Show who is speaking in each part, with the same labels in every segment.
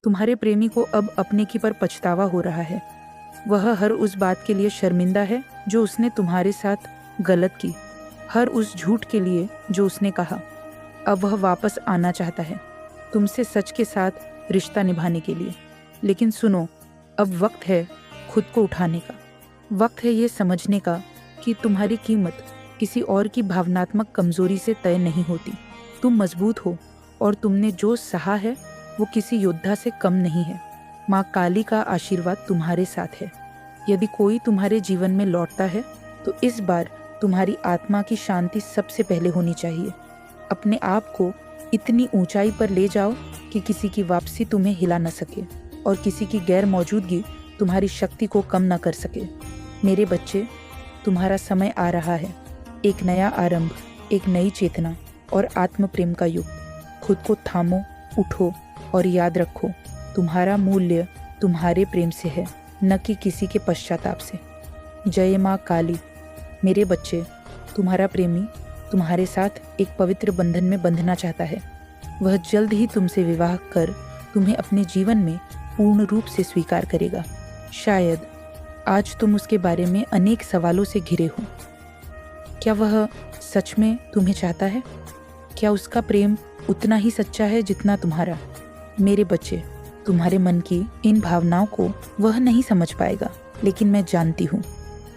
Speaker 1: तुम्हारे प्रेमी को अब अपने की पर पछतावा हो रहा है। वह हर उस बात के लिए शर्मिंदा है जो उसने तुम्हारे साथ गलत की, हर उस झूठ के लिए जो उसने कहा। अब वह वापस आना चाहता है तुमसे सच के साथ रिश्ता निभाने के लिए। लेकिन सुनो, अब वक्त है खुद को उठाने का। वक्त है ये समझने का कि तुम्हारी कीमत किसी और की भावनात्मक कमजोरी से तय नहीं होती। तुम मजबूत हो और तुमने जो सहा है वो किसी योद्धा से कम नहीं है। माँ काली का आशीर्वाद तुम्हारे साथ है। यदि कोई तुम्हारे जीवन में लौटता है तो इस बार तुम्हारी आत्मा की शांति सबसे पहले होनी चाहिए। अपने आप को इतनी ऊंचाई पर ले जाओ कि किसी की वापसी तुम्हें हिला न सके और किसी की गैर मौजूदगी तुम्हारी शक्ति को कम न कर सके। मेरे बच्चे, तुम्हारा समय आ रहा है। एक नया आरंभ, एक नई चेतना और आत्म प्रेम का युग। खुद को थामो, उठो और याद रखो, तुम्हारा मूल्य तुम्हारे प्रेम से है, न कि किसी के पश्चाताप से। जय माँ काली। मेरे बच्चे, तुम्हारा प्रेमी तुम्हारे साथ एक पवित्र बंधन में बंधना चाहता है। वह जल्द ही तुमसे विवाह कर तुम्हें अपने जीवन में पूर्ण रूप से स्वीकार करेगा। शायद आज तुम उसके बारे में अनेक सवालों से घिरे हो। क्या वह सच में तुम्हें चाहता है? क्या उसका प्रेम उतना ही सच्चा है जितना तुम्हारा? मेरे बच्चे, तुम्हारे मन की इन भावनाओं को वह नहीं समझ पाएगा, लेकिन मैं जानती हूँ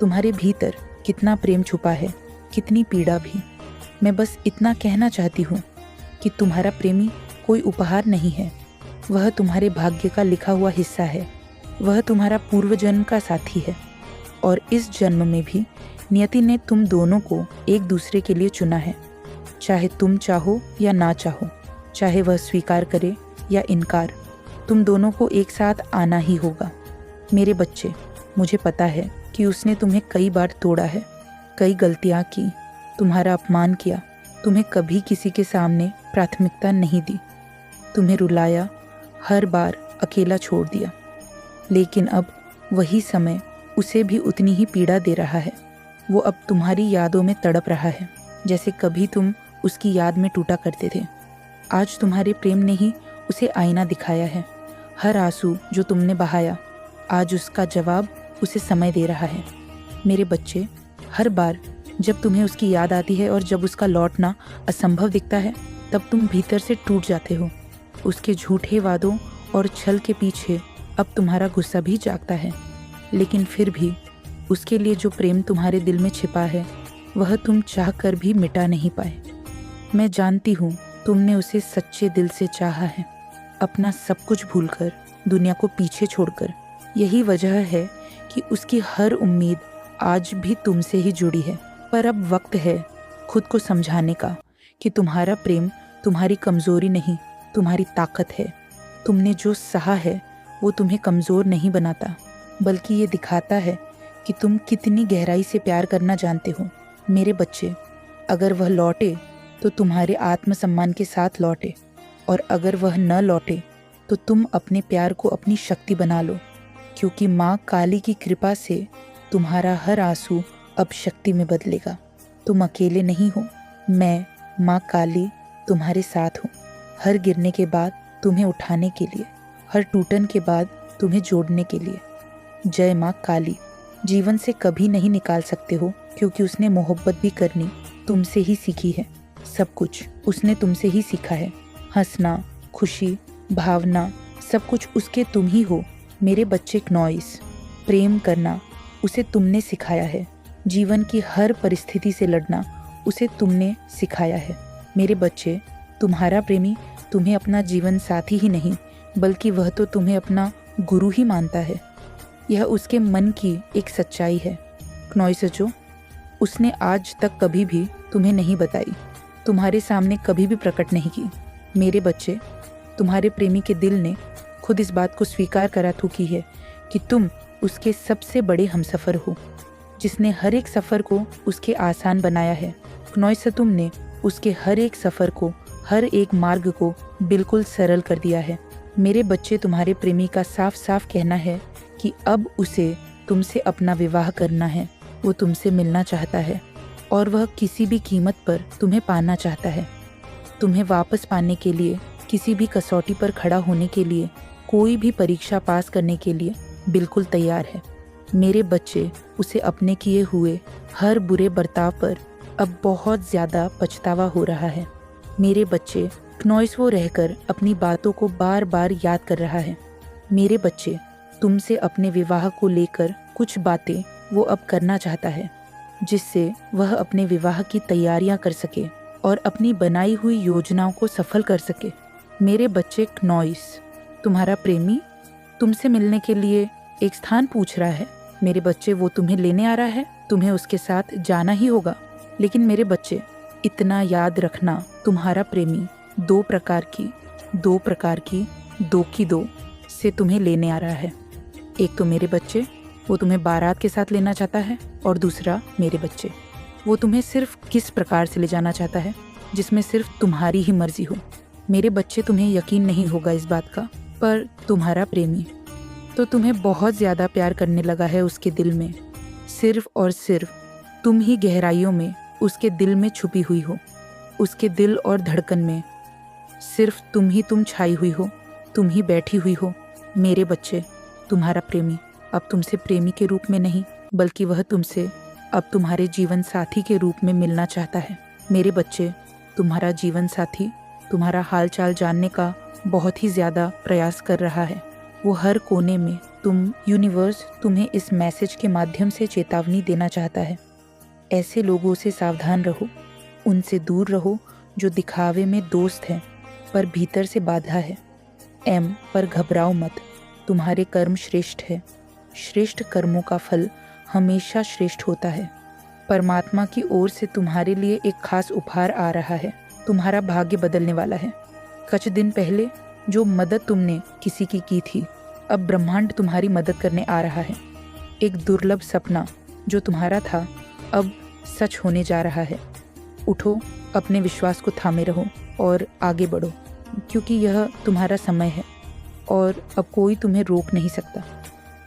Speaker 1: तुम्हारे भीतर कितना प्रेम छुपा है, कितनी पीड़ा भी। मैं बस इतना कहना चाहती हूँ कि तुम्हारा प्रेमी कोई उपहार नहीं है। वह तुम्हारे भाग्य का लिखा हुआ हिस्सा है। वह तुम्हारा पूर्व जन्म का साथी है और इस जन्म में भी नियति ने तुम दोनों को एक दूसरे के लिए चुना है। चाहे तुम चाहो या ना चाहो, चाहे वह स्वीकार करे या इनकार, तुम दोनों को एक साथ आना ही होगा। मेरे बच्चे, मुझे पता है कि उसने तुम्हें कई बार तोड़ा है, कई गलतियाँ की, तुम्हारा अपमान किया, तुम्हें कभी किसी के सामने प्राथमिकता नहीं दी, तुम्हें रुलाया, हर बार अकेला छोड़ दिया। लेकिन अब वही समय उसे भी उतनी ही पीड़ा दे रहा है। वो अब तुम्हारी यादों में तड़प रहा है, जैसे कभी तुम उसकी याद में टूटा करते थे। आज तुम्हारे प्रेम ने ही उसे आईना दिखाया है। हर आंसू जो तुमने बहाया, आज उसका जवाब उसे समय दे रहा है। मेरे बच्चे, हर बार जब तुम्हें उसकी याद आती है और जब उसका लौटना असंभव दिखता है, तब तुम भीतर से टूट जाते हो। उसके झूठे वादों और छल के पीछे अब तुम्हारा गुस्सा भी जागता है। लेकिन फिर भी उसके लिए जो प्रेम तुम्हारे दिल में छिपा है, वह तुम चाह कर भी मिटा नहीं पाए। मैं जानती हूँ तुमने उसे सच्चे दिल से चाहा है, अपना सब कुछ भूलकर, दुनिया को पीछे छोड़कर। यही वजह है कि उसकी हर उम्मीद आज भी तुमसे ही जुड़ी है। पर अब वक्त है खुद को समझाने का कि तुम्हारा प्रेम तुम्हारी कमजोरी नहीं, तुम्हारी ताकत है। तुमने जो सहा है वो तुम्हें कमजोर नहीं बनाता, बल्कि ये दिखाता है कि तुम कितनी गहराई से प्यार करना जानते हो। मेरे बच्चे, अगर वह लौटे तो तुम्हारे आत्मसम्मान के साथ लौटे, और अगर वह न लौटे तो तुम अपने प्यार को अपनी शक्ति बना लो, क्योंकि माँ काली की कृपा से तुम्हारा हर आंसू अब शक्ति में बदलेगा। तुम अकेले नहीं हो। मैं, माँ काली, तुम्हारे साथ हूँ। हर गिरने के बाद तुम्हें उठाने के लिए, हर टूटन के बाद तुम्हें जोड़ने के लिए। जय माँ काली। जीवन से कभी नहीं निकाल सकते हो, क्योंकि उसने मोहब्बत भी करनी तुमसे ही सीखी है। सब कुछ उसने तुमसे ही सीखा है। हंसना, खुशी, भावना, सब कुछ उसके तुम ही हो। मेरे बच्चे क्नॉइस, प्रेम करना उसे तुमने सिखाया है। जीवन की हर परिस्थिति से लड़ना उसे तुमने सिखाया है। मेरे बच्चे, तुम्हारा प्रेमी तुम्हें अपना जीवन साथी ही नहीं, बल्कि वह तो तुम्हें अपना गुरु ही मानता है। यह उसके मन की एक सच्चाई है क्नॉइस, जो उसने आज तक कभी भी तुम्हें नहीं बताई, तुम्हारे सामने कभी भी प्रकट नहीं की। मेरे बच्चे, तुम्हारे प्रेमी के दिल ने खुद इस बात को स्वीकार करा चुकी है कि तुम उसके सबसे बड़े हमसफ़र हो, जिसने हर एक सफ़र को उसके आसान बनाया है। क्नॉइस, तुमने उसके हर एक सफ़र को, हर एक मार्ग को बिल्कुल सरल कर दिया है। मेरे बच्चे, तुम्हारे प्रेमी का साफ साफ कहना है कि अब उसे तुमसे अपना विवाह करना है। वो तुमसे मिलना चाहता है और वह किसी भी कीमत पर तुम्हें पाना चाहता है। तुम्हें वापस पाने के लिए, किसी भी कसौटी पर खड़ा होने के लिए कोई भी परीक्षा पास करने के लिए बिल्कुल तैयार है। मेरे बच्चे उसे अपने किए हुए हर बुरे बर्ताव पर अब बहुत ज़्यादा पछतावा हो रहा है। मेरे बच्चे क्नॉइसवो रहकर अपनी बातों को बार बार याद कर रहा है। मेरे बच्चे तुमसे अपने विवाह को लेकर कुछ बातें वो अब करना चाहता है, जिससे वह अपने विवाह की तैयारियां कर सके और अपनी बनाई हुई योजनाओं को सफल कर सके। मेरे बच्चे क्नॉइस, तुम्हारा प्रेमी तुमसे मिलने के लिए एक स्थान पूछ रहा है। मेरे बच्चे वो तुम्हें लेने आ रहा है, तुम्हें उसके साथ जाना ही होगा। लेकिन मेरे बच्चे इतना याद रखना, तुम्हारा प्रेमी दो प्रकार की दो से तुम्हें लेने आ रहा है। एक तो मेरे बच्चे वो तुम्हें बारात के साथ लेना चाहता है, और दूसरा मेरे बच्चे वो तुम्हें सिर्फ किस प्रकार से ले जाना चाहता है जिसमें सिर्फ तुम्हारी ही मर्जी हो। मेरे बच्चे तुम्हें यकीन नहीं होगा इस बात का, पर तुम्हारा प्रेमी तो तुम्हें बहुत ज़्यादा प्यार करने लगा है उसके दिल में। सिर्फ और सिर्फ तुम ही गहराइयों में उसके दिल में छुपी हुई हो। उसके दिल और धड़कन में सिर्फ तुम छाई हुई हो, तुम ही बैठी हुई हो। मेरे बच्चे, तुम्हारा प्रेमी अब तुमसे प्रेमी के रूप में नहीं, बल्कि वह तुमसे अब तुम्हारे जीवन साथी के रूप में मिलना चाहता है। मेरे बच्चे, तुम्हारा जीवन साथी तुम्हारा हाल चाल जानने का बहुत ही ज़्यादा प्रयास कर रहा है। वो हर कोने में यूनिवर्स तुम्हें इस मैसेज के माध्यम से चेतावनी देना चाहता है। ऐसे लोगों से सावधान रहो, उनसे दूर रहो जो दिखावे में दोस्त हैं पर भीतर से बाधा है। एम पर घबराओ मत, तुम्हारे कर्म श्रेष्ठ है। श्रेष्ठ कर्मों का फल हमेशा श्रेष्ठ होता है। परमात्मा की ओर से तुम्हारे लिए एक खास उपहार आ रहा है। तुम्हारा भाग्य बदलने वाला है। कुछ दिन पहले जो मदद तुमने किसी की थी, अब ब्रह्मांड तुम्हारी मदद करने आ रहा है। एक दुर्लभ सपना जो तुम्हारा था अब सच होने जा रहा है। उठो, अपने विश्वास को थामे रहो और आगे बढ़ो, क्योंकि यह तुम्हारा समय है और अब कोई तुम्हें रोक नहीं सकता।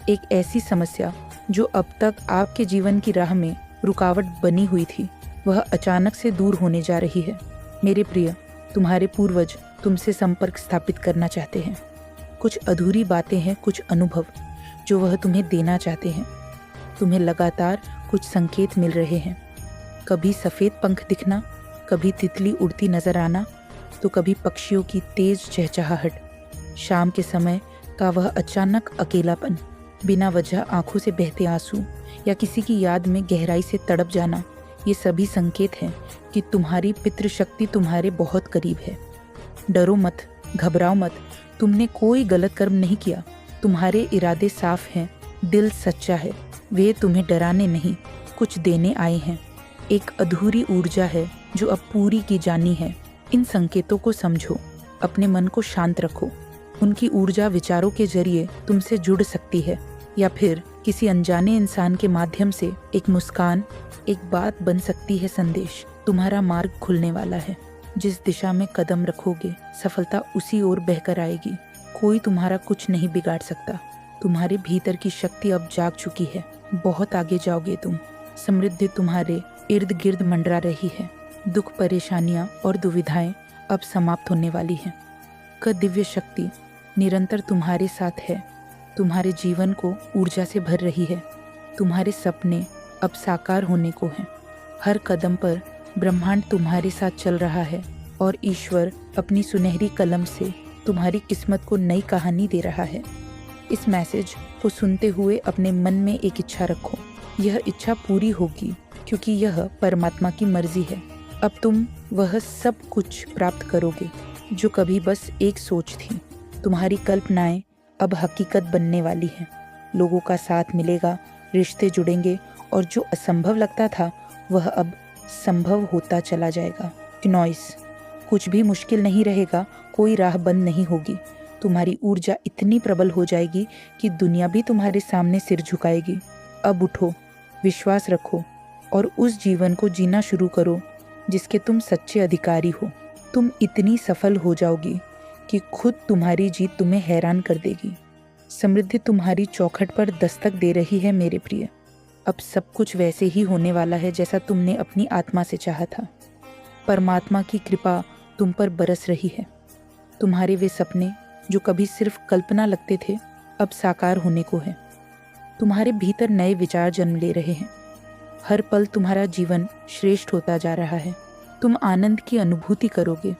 Speaker 1: एक ऐसी समस्या जो अब तक आपके जीवन की राह में रुकावट बनी हुई थी, वह अचानक से दूर होने जा रही है। मेरे प्रिय, तुम्हारे पूर्वज तुमसे संपर्क स्थापित करना चाहते हैं। कुछ अधूरी बातें हैं, कुछ अनुभव जो वह तुम्हें देना चाहते हैं। तुम्हें लगातार कुछ संकेत मिल रहे हैं। कभी सफ़ेद पंख दिखना, कभी तितली उड़ती नजर आना, तो कभी पक्षियों की तेज चहचहाहट। शाम के समय का वह अचानक अकेलापन, बिना वजह आंखों से बहते आंसू या किसी की याद में गहराई से तड़प जाना, ये सभी संकेत हैं कि तुम्हारी पितृशक्ति तुम्हारे बहुत करीब है। डरो मत, घबराओ मत, तुमने कोई गलत कर्म नहीं किया। तुम्हारे इरादे साफ हैं, दिल सच्चा है। वे तुम्हें डराने नहीं, कुछ देने आए हैं। एक अधूरी ऊर्जा है जो अब पूरी की जानी है। इन संकेतों को समझो, अपने मन को शांत रखो। उनकी ऊर्जा विचारों के जरिए तुमसे जुड़ सकती है, या फिर किसी अनजाने इंसान के माध्यम से एक मुस्कान, एक बात बन सकती है संदेश। तुम्हारा मार्ग खुलने वाला है। जिस दिशा में कदम रखोगे, सफलता उसी ओर बहकर आएगी। कोई तुम्हारा कुछ नहीं बिगाड़ सकता। तुम्हारे भीतर की शक्ति अब जाग चुकी है। बहुत आगे जाओगे तुम। समृद्धि तुम्हारे इर्द गिर्द मंडरा रही है। दुख, परेशानियां और दुविधाएं अब समाप्त होने वाली हैं। दिव्य शक्ति निरंतर तुम्हारे साथ है, तुम्हारे जीवन को ऊर्जा से भर रही है। तुम्हारे सपने अब साकार होने को हैं। हर कदम पर ब्रह्मांड तुम्हारे साथ चल रहा है और ईश्वर अपनी सुनहरी कलम से तुम्हारी किस्मत को नई कहानी दे रहा है। इस मैसेज को सुनते हुए अपने मन में एक इच्छा रखो। यह इच्छा पूरी होगी क्योंकि यह परमात्मा की मर्जी है। अब तुम वह सब कुछ प्राप्त करोगे जो कभी बस एक सोच थी। तुम्हारी कल्पनाएं अब हकीकत बनने वाली हैं। लोगों का साथ मिलेगा, रिश्ते जुड़ेंगे और जो असंभव लगता था वह अब संभव होता चला जाएगा। नॉइस, कुछ भी मुश्किल नहीं रहेगा, कोई राह बंद नहीं होगी। तुम्हारी ऊर्जा इतनी प्रबल हो जाएगी कि दुनिया भी तुम्हारे सामने सिर झुकाएगी। अब उठो, विश्वास रखो और उस जीवन को जीना शुरू करो जिसके तुम सच्चे अधिकारी हो। तुम इतनी सफल हो जाओगी कि खुद तुम्हारी जीत तुम्हें हैरान कर देगी। समृद्धि तुम्हारी चौखट पर दस्तक दे रही है मेरे प्रिय। अब सब कुछ वैसे ही होने वाला है जैसा तुमने अपनी आत्मा से चाहा था। परमात्मा की कृपा तुम पर बरस रही है। तुम्हारे वे सपने जो कभी सिर्फ कल्पना लगते थे अब साकार होने को है। तुम्हारे भीतर नए विचार जन्म ले रहे हैं। हर पल तुम्हारा जीवन श्रेष्ठ होता जा रहा है। तुम आनंद की अनुभूति करोगे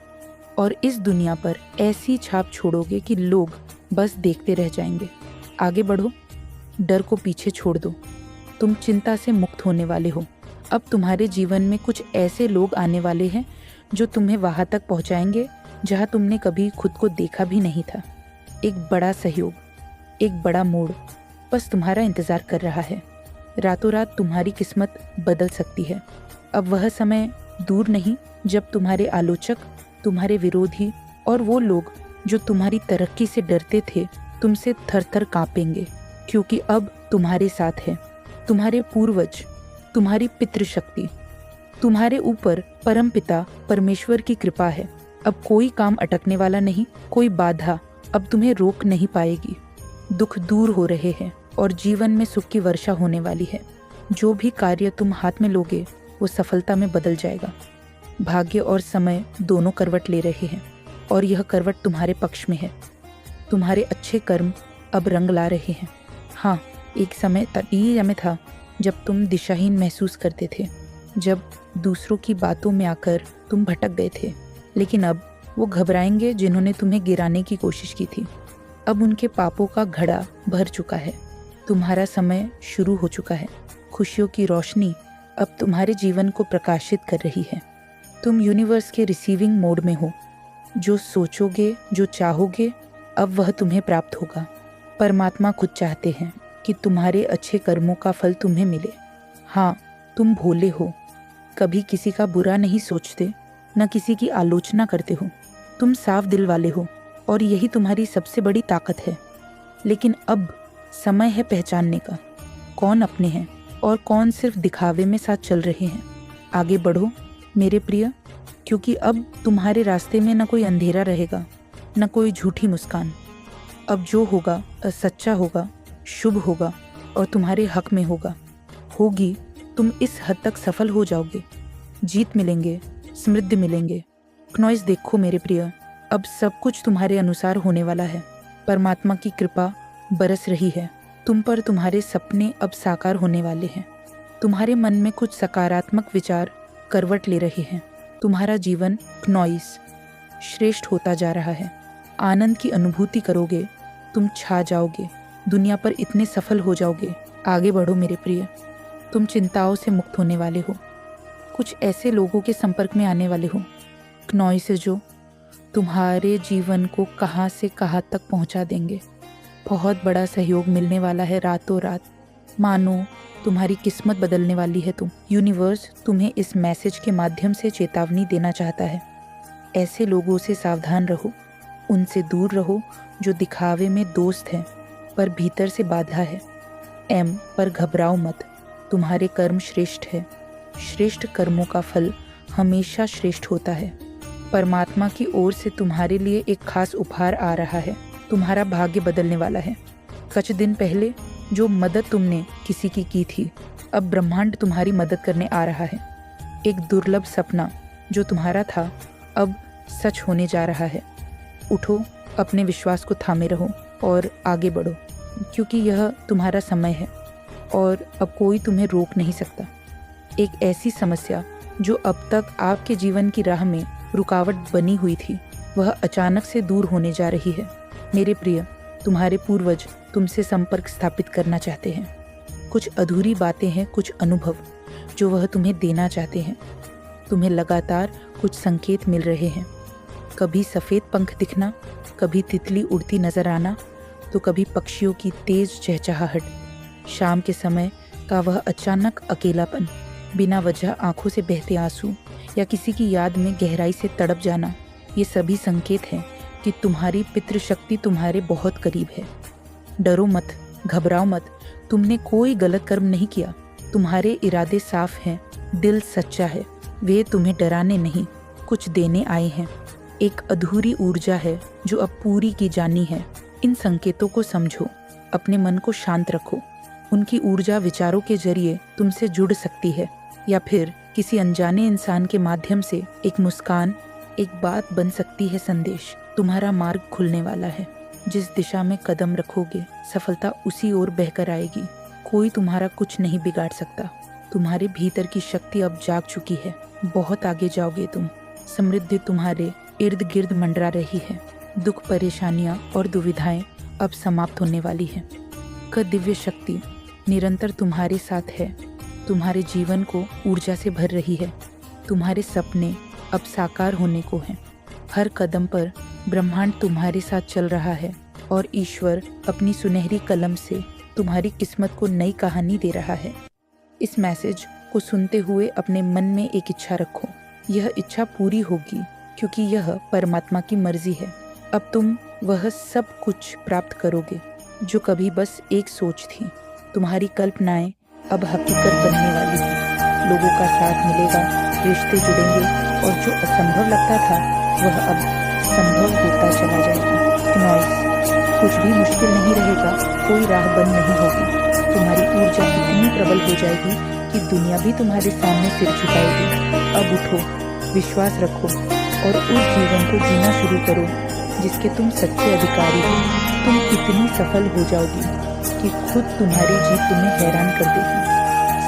Speaker 1: और इस दुनिया पर ऐसी छाप छोड़ोगे कि लोग बस देखते रह जाएंगे। आगे बढ़ो, डर को पीछे छोड़ दो। तुम चिंता से मुक्त होने वाले हो। अब तुम्हारे जीवन में कुछ ऐसे लोग आने वाले हैं जो तुम्हें वहां तक पहुंचाएंगे जहां तुमने कभी खुद को देखा भी नहीं था। एक बड़ा सहयोग, एक बड़ा मोड़ बस तुम्हारा इंतजार कर रहा है। रातों रात तुम्हारी किस्मत बदल सकती है। अब वह समय दूर नहीं जब तुम्हारे आलोचक, तुम्हारे विरोधी और वो लोग जो तुम्हारी तरक्की से डरते थे तुमसे थर थर कांपेंगे, क्योंकि अब तुम्हारे साथ है तुम्हारे पूर्वज, तुम्हारी पितृशक्ति, तुम्हारे ऊपर परमपिता परमेश्वर की कृपा है। अब कोई काम अटकने वाला नहीं, कोई बाधा अब तुम्हें रोक नहीं पाएगी। दुख दूर हो रहे हैं और जीवन में सुख की वर्षा होने वाली है। जो भी कार्य तुम हाथ में लोगे वो सफलता में बदल जाएगा। भाग्य और समय दोनों करवट ले रहे हैं और यह करवट तुम्हारे पक्ष में है। तुम्हारे अच्छे कर्म अब रंग ला रहे हैं। हाँ, एक समय में था जब तुम दिशाहीन महसूस करते थे, जब दूसरों की बातों में आकर तुम भटक गए थे। लेकिन अब वो घबराएंगे जिन्होंने तुम्हें गिराने की कोशिश की थी। अब उनके पापों का घड़ा भर चुका है। तुम्हारा समय शुरू हो चुका है। खुशियों की रोशनी अब तुम्हारे जीवन को प्रकाशित कर रही है। तुम यूनिवर्स के रिसीविंग मोड में हो। जो सोचोगे, जो चाहोगे, अब वह तुम्हें प्राप्त होगा। परमात्मा खुद चाहते हैं कि तुम्हारे अच्छे कर्मों का फल तुम्हें मिले। हाँ, तुम भोले हो, कभी किसी का बुरा नहीं सोचते, न किसी की आलोचना करते हो। तुम साफ दिल वाले हो और यही तुम्हारी सबसे बड़ी ताकत है। लेकिन अब समय है पहचानने का, कौन अपने हैं और कौन सिर्फ दिखावे में साथ चल रहे हैं। आगे बढ़ो मेरे प्रिय, क्योंकि अब तुम्हारे रास्ते में न कोई अंधेरा रहेगा, न कोई झूठी मुस्कान। अब जो होगा सच्चा होगा, शुभ होगा और तुम्हारे हक में होगी। तुम इस हद तक सफल हो जाओगे। जीत मिलेंगे, समृद्धि मिलेंगे। क्नॉइस देखो मेरे प्रिय, अब सब कुछ तुम्हारे अनुसार होने वाला है। परमात्मा की कृपा बरस रही है तुम पर। तुम्हारे सपने अब साकार होने वाले हैं। तुम्हारे मन में कुछ सकारात्मक विचार करवट ले रहे हैं। तुम्हारा जीवन क्नॉइस श्रेष्ठ होता जा रहा है। आनंद की अनुभूति करोगे, तुम छा जाओगे, दुनिया पर इतने सफल हो जाओगे। आगे बढ़ो मेरे प्रिय, तुम चिंताओं से मुक्त होने वाले हो। कुछ ऐसे लोगों के संपर्क में आने वाले हो क्नॉइस जो तुम्हारे जीवन को कहाँ से कहाँ तक पहुँचा देंगे। बहुत बड़ा सहयोग मिलने वाला है रातों रात। मानो तुम्हारी किस्मत बदलने वाली है। यूनिवर्स तुम्हें इस मैसेज के माध्यम से चेतावनी देना चाहता है। ऐसे लोगों से सावधान रहो, उनसे दूर रहो जो दिखावे में दोस्त हैं पर भीतर से बाधा है। पर घबराओ मत, तुम्हारे कर्म श्रेष्ठ है। श्रेष्ठ कर्मों का फल हमेशा श्रेष्ठ होता है। परमात्मा की ओर से तुम्हारे लिए एक खास उपहार आ रहा है। तुम्हारा भाग्य बदलने वाला है। कुछ दिन पहले जो मदद तुमने किसी की थी, अब ब्रह्मांड तुम्हारी मदद करने आ रहा है। एक दुर्लभ सपना जो तुम्हारा था अब सच होने जा रहा है। उठो, अपने विश्वास को थामे रहो और आगे बढ़ो, क्योंकि यह तुम्हारा समय है और अब कोई तुम्हें रोक नहीं सकता। एक ऐसी समस्या जो अब तक आपके जीवन की राह में रुकावट बनी हुई थी, वह अचानक से दूर होने जा रही है। मेरे प्रिय, तुम्हारे पूर्वज तुमसे संपर्क स्थापित करना चाहते हैं। कुछ अधूरी बातें हैं, कुछ अनुभव जो वह तुम्हें देना चाहते हैं। तुम्हें लगातार कुछ संकेत मिल रहे हैं। कभी सफ़ेद पंख दिखना, कभी तितली उड़ती नजर आना, तो कभी पक्षियों की तेज चहचहाहट। शाम के समय का वह अचानक अकेलापन, बिना वजह आंखों से बहते आंसू या किसी की याद में गहराई से तड़प जाना, ये सभी संकेत हैं कि तुम्हारी पितृशक्ति तुम्हारे बहुत करीब है। डरो मत, घबराओ मत, तुमने कोई गलत कर्म नहीं किया। तुम्हारे इरादे साफ हैं, दिल सच्चा है। वे तुम्हें डराने नहीं, कुछ देने आए हैं। एक अधूरी ऊर्जा है जो अब पूरी की जानी है। इन संकेतों को समझो, अपने मन को शांत रखो। उनकी ऊर्जा विचारों के जरिए तुमसे जुड़ सकती है या फिर किसी अनजाने इंसान के माध्यम से एक मुस्कान, एक बात बन सकती है। संदेश, तुम्हारा मार्ग खुलने वाला है। जिस दिशा में कदम रखोगे सफलता उसी ओर बहकर आएगी। कोई तुम्हारा कुछ नहीं बिगाड़ सकता। तुम्हारे भीतर की शक्ति अब जाग चुकी है। बहुत आगे जाओगे तुम। समृद्धि तुम्हारे इर्द गिर्द मंडरा रही है। दुख, परेशानियां और दुविधाएं अब समाप्त होने वाली है। दिव्य शक्ति निरंतर तुम्हारे साथ है। तुम्हारे जीवन को ऊर्जा से भर रही है। तुम्हारे सपने अब साकार होने को हैं। हर कदम पर ब्रह्मांड तुम्हारे साथ चल रहा है और ईश्वर अपनी सुनहरी कलम से तुम्हारी किस्मत को नई कहानी दे रहा है। इस मैसेज को सुनते हुए अपने मन में एक इच्छा रखो। यह इच्छा पूरी होगी क्योंकि यह परमात्मा की मर्जी है। अब तुम वह सब कुछ प्राप्त करोगे जो कभी बस एक सोच थी। तुम्हारी कल्पनाएं अब हकीकत बनने वाली है। लोगों का साथ मिलेगा, रिश्ते जुड़ेंगे और जो असंभव लगता था वह अब संभव होता चला जाएगा। कुछ भी मुश्किल नहीं रहेगा, कोई राह बंद नहीं होगी। तुम्हारी ऊर्जा इतनी प्रबल हो जाएगी कि दुनिया भी तुम्हारे सामने सिर झुकाएगी। अब उठो, विश्वास रखो और उस जीवन को जीना शुरू करो जिसके तुम सच्चे अधिकारी हो। तुम इतनी सफल हो जाओगी कि खुद तुम्हारी जीत तुम्हें हैरान कर देगी।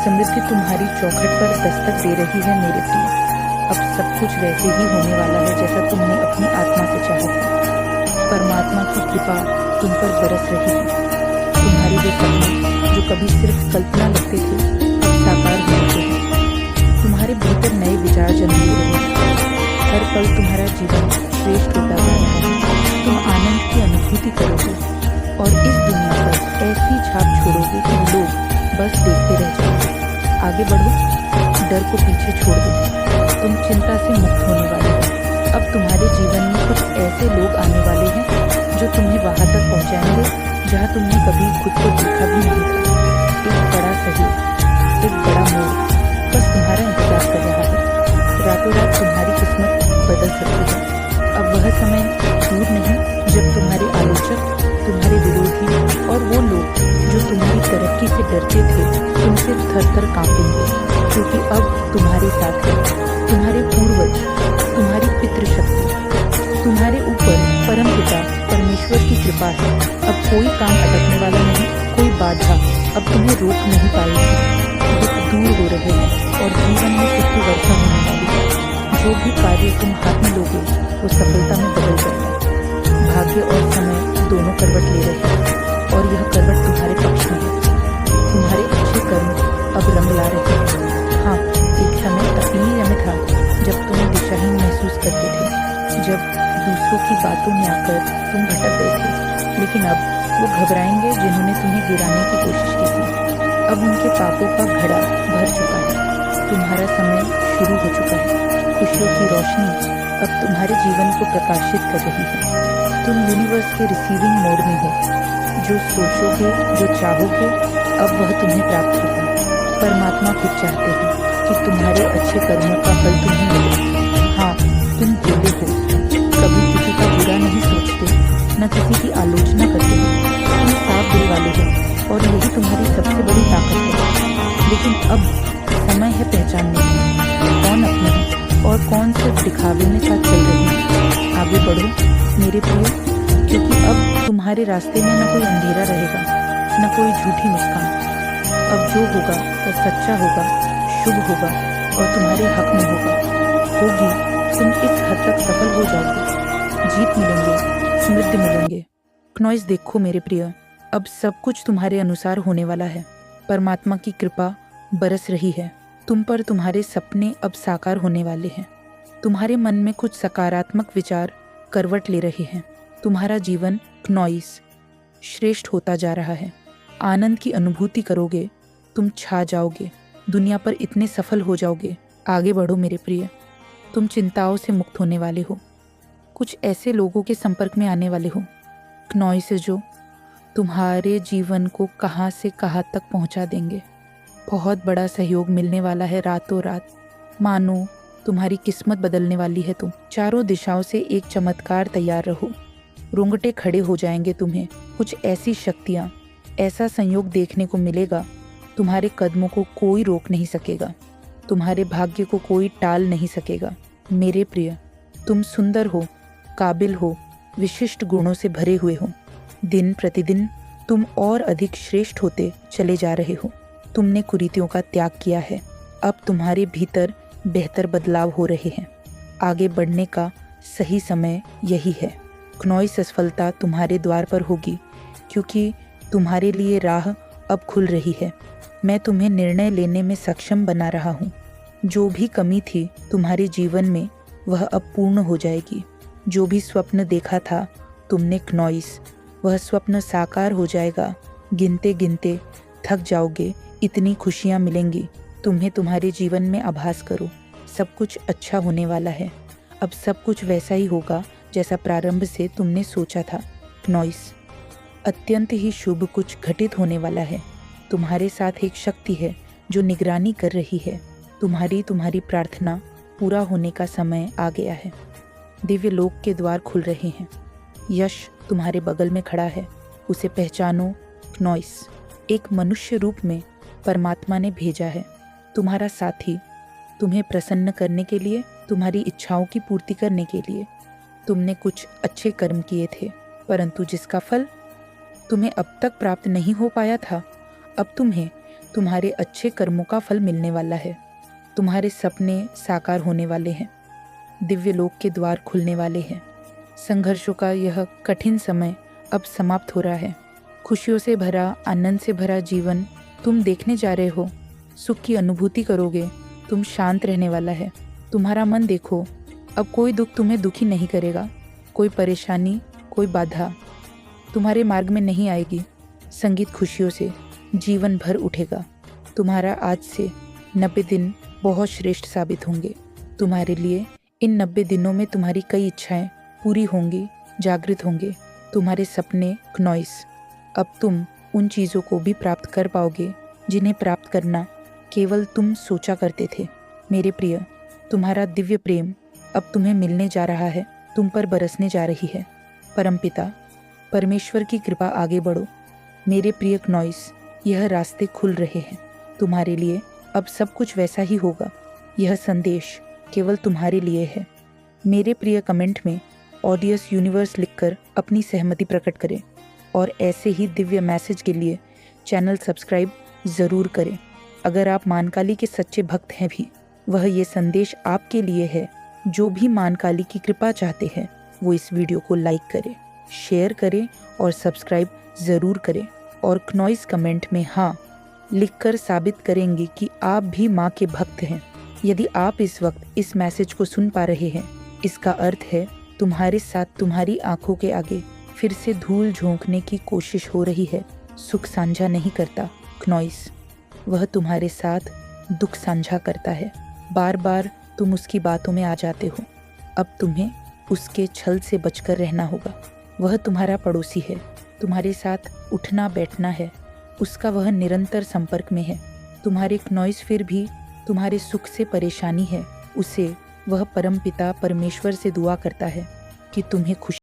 Speaker 1: समृद्धि तुम्हारी चौखट पर दस्तक दे रही है मेरे प्रिय। अब सब कुछ वैसे ही होने वाला है जैसा तुमने अपनी आत्मा से चाहा था। परमात्मा की कृपा तुम पर बरस रही है। तुम्हारे वे सपने जो कभी सिर्फ कल्पना लगते थे अब साकार हो रहे हैं। तुम्हारे भीतर नए विचार जन्म ले रहे हैं। हर पल तुम्हारा जीवन श्रेष्ठ होता जा रहा है। तुम आनंद की अनुभूति करोगे और इस दुनिया पर ऐसी छाप छोड़ोगे कि लोग बस देखते रह जाएंगे। आगे बढ़ो, डर को पीछे छोड़ दो। तुम चिंता से मुक्त होने वाले हो। अब तुम्हारे जीवन में कुछ ऐसे लोग आने वाले हैं जो तुम्हें वहां तक पहुंचाएंगे जहां तुमने कभी खुद को देखा भी नहीं था। एक बड़ा सहयोग, एक बड़ा मोड़ बस तुम्हारा इंतजार कर रहा है। रातों रात तुम्हारी किस्मत बदल सकती है। अब वह समय दूर नहीं जब तुम्हारे आलोचक, तुम्हारे विरोधी और वो लोग जो तुम्हारी तरक्की से डरते थे तुमसे थर-थर कांपेंगे, क्योंकि अब तुम्हारे साथ है तुम्हारे पूर्वज, तुम्हारी पितृशक्ति। तुम्हारे ऊपर परमपिता परमेश्वर की कृपा है। अब कोई काम अटकने वाला नहीं, कोई बाधा अब तुम्हें रोक नहीं पाएगी। दुख दूर हो रहे हैं और जीवन में सुख की वर्षा होने वाली है। जो भी कार्य तुम हाथ में लोगे वो सफलता में बदल जाएगा। भाग्य और समय दोनों करवट ले रहे हैं और यह करवट तुम्हारे पक्ष में है। तुम्हारे अच्छे कर्म अब रंग ला रहे हैं। हाँ, एक समय तकलीफ में था जब तुम दिशाहीन महसूस करते थे, जब दूसरों की बातों में आकर तुम भटक गए थे। लेकिन अब वो घबराएंगे जिन्होंने तुम्हें गिराने की कोशिश की थी। अब उनके पापों का घड़ा भर चुका है। तुम्हारा समय शुरू हो चुका है। खुशियों की रोशनी अब तुम्हारे जीवन को प्रकाशित कर रही है। तुम यूनिवर्स के रिसीविंग मोड में हो। जो सोचोगे, जो चाहोगे, अब वह तुम्हें प्राप्त होगा। परमात्मा खुद चाहते हैं कि तुम्हारे अच्छे कर्मों का फल तुम्हें मिले। हाँ, तुम भोले हो, कभी किसी का बुरा नहीं सोचते, न किसी की आलोचना करते हो। तुम साफ दिल वाले हो और यही तुम्हारी सबसे बड़ी ताकत है। लेकिन अब समय है पहचानने की कौन अपने हैं और कौन सिर्फ दिखावे में साथ चल रही है। आगे बढ़ो मेरे प्रिय, क्योंकि अब तुम्हारे रास्ते में न कोई अंधेरा रहेगा, न कोई झूठी मुस्कान। अब जो होगा वह सच्चा होगा, शुभ होगा और तुम्हारे हक में होगा। तुम इस हद तक सफल हो जाओगे। जीत मिलेंगे, समृद्धि मिलेंगे। नॉइस देखो मेरे प्रिय, अब सब कुछ तुम्हारे अनुसार होने वाला है। परमात्मा की कृपा बरस रही है तुम पर। तुम्हारे सपने अब साकार होने वाले हैं। तुम्हारे मन में कुछ सकारात्मक विचार करवट ले रहे हैं। तुम्हारा जीवन नॉइस श्रेष्ठ होता जा रहा है। आनंद की अनुभूति करोगे, तुम छा जाओगे, दुनिया पर इतने सफल हो जाओगे। आगे बढ़ो मेरे प्रिय, तुम चिंताओं से मुक्त होने वाले हो। कुछ ऐसे लोगों के संपर्क में आने वाले हो नॉइस जो तुम्हारे जीवन को कहाँ से कहाँ तक पहुँचा देंगे। बहुत बड़ा सहयोग मिलने वाला है रातों रात। मानो तुम्हारी किस्मत बदलने वाली है। तुम चारों दिशाओं से एक चमत्कार तैयार रहो। रोंगटे खड़े हो जाएंगे तुम्हें। कुछ ऐसी शक्तियाँ, ऐसा संयोग देखने को मिलेगा, तुम्हारे कदमों को कोई रोक नहीं सकेगा, तुम्हारे भाग्य को कोई टाल नहीं सकेगा। मेरे प्रिय, तुम सुंदर हो, काबिल हो, विशिष्ट गुणों से भरे हुए हो। दिन प्रतिदिन तुम और अधिक श्रेष्ठ होते चले जा रहे हो। तुमने कुरीतियों का त्याग किया है। अब तुम्हारे भीतर बेहतर बदलाव हो रहे हैं। आगे बढ़ने का सही समय यही है। क्नॉइस असफलता तुम्हारे द्वार पर होगी, क्योंकि तुम्हारे लिए राह अब खुल रही है। मैं तुम्हें निर्णय लेने में सक्षम बना रहा हूँ। जो भी कमी थी तुम्हारे जीवन में, वह अब पूर्ण हो जाएगी। जो भी स्वप्न देखा था तुमने क्नॉइस, वह स्वप्न साकार हो जाएगा। गिनते गिनते थक जाओगे, इतनी खुशियाँ मिलेंगी तुम्हें। तुम्हारे जीवन में आभास करो, सब कुछ अच्छा होने वाला है। अब सब कुछ वैसा ही होगा जैसा प्रारंभ से तुमने सोचा था। क्नॉइस, अत्यंत ही शुभ कुछ घटित होने वाला है। तुम्हारे साथ एक शक्ति है जो निगरानी कर रही है। तुम्हारी प्रार्थना पूरा होने का समय आ गया है। दिव्य लोक के द्वार खुल रहे हैं। यश तुम्हारे बगल में खड़ा है। उसे पहचानो क्नॉइस। एक मनुष्य रूप में परमात्मा ने भेजा है, तुम्हारा साथी, तुम्हें प्रसन्न करने के लिए, तुम्हारी इच्छाओं की पूर्ति करने के लिए। तुमने कुछ अच्छे कर्म किए थे, परंतु जिसका फल तुम्हें अब तक प्राप्त नहीं हो पाया था, अब तुम्हें तुम्हारे अच्छे कर्मों का फल मिलने वाला है। तुम्हारे सपने साकार होने वाले हैं। दिव्य लोक के द्वार खुलने वाले हैं। संघर्षों का यह कठिन समय अब समाप्त हो रहा है। खुशियों से भरा, आनंद से भरा जीवन तुम देखने जा रहे हो। सुख की अनुभूति करोगे। तुम शांत रहने वाला है। तुम्हारा मन देखो, अब कोई दुख तुम्हें दुखी नहीं करेगा। कोई परेशानी, कोई बाधा तुम्हारे मार्ग में नहीं आएगी। संगीत खुशियों से जीवन भर उठेगा। तुम्हारा आज से 90 दिन बहुत श्रेष्ठ साबित होंगे। तुम्हारे लिए इन 90 दिनों में तुम्हारी कई इच्छाएं पूरी होंगी, जागृत होंगे। तुम्हारे सपने क्नॉइस, अब तुम उन चीज़ों को भी प्राप्त कर पाओगे जिन्हें प्राप्त करना केवल तुम सोचा करते थे। मेरे प्रिय, तुम्हारा दिव्य प्रेम अब तुम्हें मिलने जा रहा है, तुम पर बरसने जा रही है। परमपिता परमेश्वर की कृपा, आगे बढ़ो। मेरे प्रिय क्नॉइस, यह रास्ते खुल रहे हैं तुम्हारे लिए। अब सब कुछ वैसा ही होगा। यह संदेश केवल तुम्हारे लिए है। मेरे प्रिय, कमेंट में ऑडियस यूनिवर्स लिखकर अपनी सहमति प्रकट करें और ऐसे ही दिव्य मैसेज के लिए चैनल सब्सक्राइब ज़रूर करें। अगर आप मां काली के सच्चे भक्त हैं भी, वह ये संदेश आपके लिए है। जो भी मां काली की कृपा चाहते हैं वो इस वीडियो को लाइक करें, शेयर करें और सब्सक्राइब ज़रूर करें। और क्नॉइस कमेंट में हाँ लिखकर साबित करेंगे कि आप भी माँ के भक्त हैं। यदि आप इस वक्त इस मैसेज को सुन पा रहे हैं, इसका अर्थ है तुम्हारे साथ तुम्हारी आंखों के आगे फिर से धूल झोंकने की कोशिश हो रही है। सुख साझा नहीं करता क्नॉइस, वह तुम्हारे साथ दुख साझा करता है। बार बार तुम उसकी बातों में आ जाते हो। अब तुम्हें उसके छल से बचकर रहना होगा। वह तुम्हारा पड़ोसी है, तुम्हारे साथ उठना बैठना है, उसका वह निरंतर संपर्क में है। तुम्हारे क्नॉइस फिर भी तुम्हारे सुख से परेशानी है। उसे वह परमपिता परमेश्वर से दुआ करता है कि तुम्हें खुशी